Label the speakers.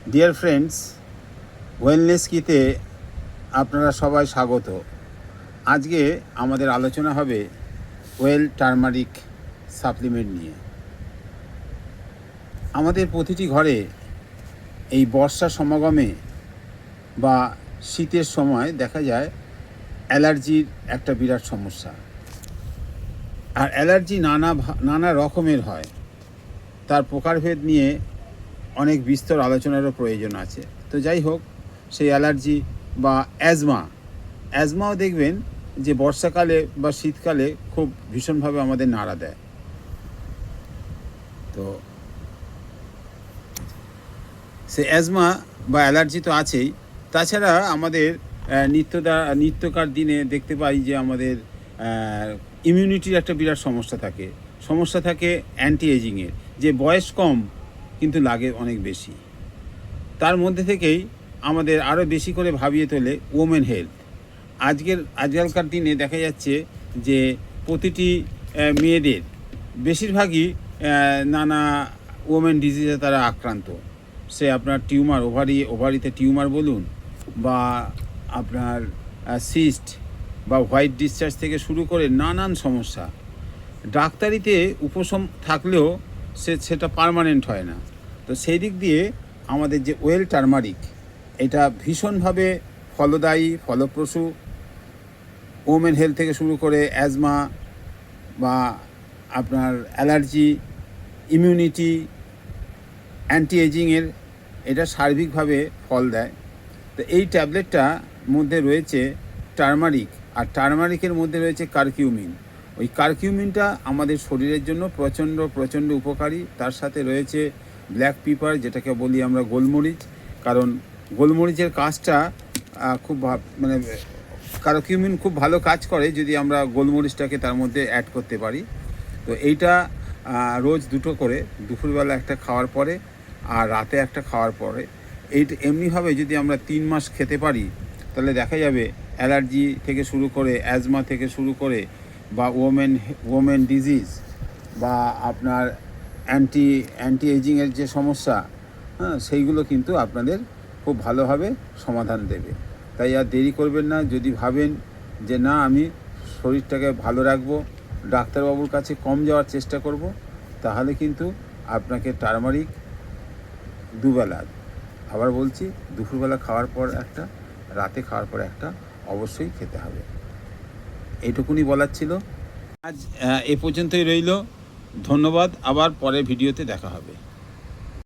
Speaker 1: Dear friends, wellness কিতে আপনারা সবাই স্বাগত। আজকে আমাদের আলোচনা হবে ওয়েল টার্মারিক সাপ্লিমেন্ট নিয়ে। আমাদের প্রতিটি ঘরে এই বর্ষার সমাগমে বা শীতের সময় দেখা যায় অ্যালার্জির একটা বিরাট সমস্যা। আর অ্যালার্জি নানা রকমের হয়, তার প্রকারভেদ নিয়ে অনেক বিস্তর আলোচনারও প্রয়োজন আছে। তো যাই হোক, সেই অ্যালার্জি বা অ্যাজমাও দেখবেন যে বর্ষাকালে বা শীতকালে খুব ভীষণভাবে আমাদের নাড়া দেয়। তো সে অ্যাজমা বা অ্যালার্জি তো আছেই, তাছাড়া আমাদের নিত্যকার দিনে দেখতে পাই যে আমাদের ইমিউনিটির একটা বিরাট সমস্যা থাকে অ্যান্টি এজিংয়ের, যে বয়স কম কিন্তু লাগে অনেক বেশি। তার মধ্যে থেকেই আমাদের আরও বেশি করে ভাবিয়ে তোলে ওমেন হেলথ। আজকালকার দিনে দেখা যাচ্ছে যে প্রতিটি মেয়েদের বেশিরভাগই নানা ওমেন ডিজিজে তারা আক্রান্ত। সে আপনার টিউমার, ওভারিতে টিউমার বলুন, বা আপনার সিস্ট বা হোয়াইট ডিসচার্জ থেকে শুরু করে নানান সমস্যা। ডাক্তারিতে উপশম থাকলেও সেটা পার্মানেন্ট হয় না। তো সেই দিক দিয়ে আমাদের যে ওয়েল টার্মারিক, এটা ভীষণভাবে ফলদায়ী, ফলপ্রসূ। ওমেন হেলথ থেকে শুরু করে অ্যাজমা বা আপনার অ্যালার্জি, ইমিউনিটি, অ্যান্টি এজিংয়ের এটা সার্বিকভাবে ফল দেয়। তো এই ট্যাবলেটটা মধ্যে রয়েছে টার্মারিক, আর টার্মারিকের মধ্যে রয়েছে কারকিউমিন। ওই কারকিউমিনটা আমাদের শরীরের জন্য প্রচণ্ড উপকারী। তার সাথে রয়েছে ব্ল্যাক পেপার, যেটাকে বলি আমরা গোলমরিচ, কারণ গোলমরিচের কাজটা খুব কারকিউমিন খুব ভালো কাজ করে যদি আমরা গোলমরিচটাকে তার মধ্যে অ্যাড করতে পারি। তো এইটা রোজ 2টো করে, দুপুরবেলা একটা খাওয়ার পরে আর রাতে একটা খাওয়ার পরে, এইটা এমনিভাবে যদি আমরা 3 মাস খেতে পারি, তাহলে দেখা যাবে অ্যালার্জি থেকে শুরু করে, অ্যাজমা থেকে শুরু করে, বা ওমেন ডিজিজ, বা আপনার অ্যান্টি এজিংয়ের যে সমস্যা, সেইগুলো কিন্তু আপনাদের খুব ভালোভাবে সমাধান দেবে। তাই আর দেরি করবেন না। যদি ভাবেন যে না, আমি শরীরটাকে ভালো রাখবো, ডাক্তারবাবুর কাছে কম যাওয়ার চেষ্টা করব, তাহলে কিন্তু আপনাকে টার্মারিক দুবেলা, আবার বলছি, দুপুরবেলা খাওয়ার পর একটা, রাতে খাওয়ার পর একটা অবশ্যই খেতে হবে। এইটুকুনি বলার ছিল। আজ এ পর্যন্তই রইল। ধন্যবাদ। আবার পরের ভিডিওতে দেখা হবে।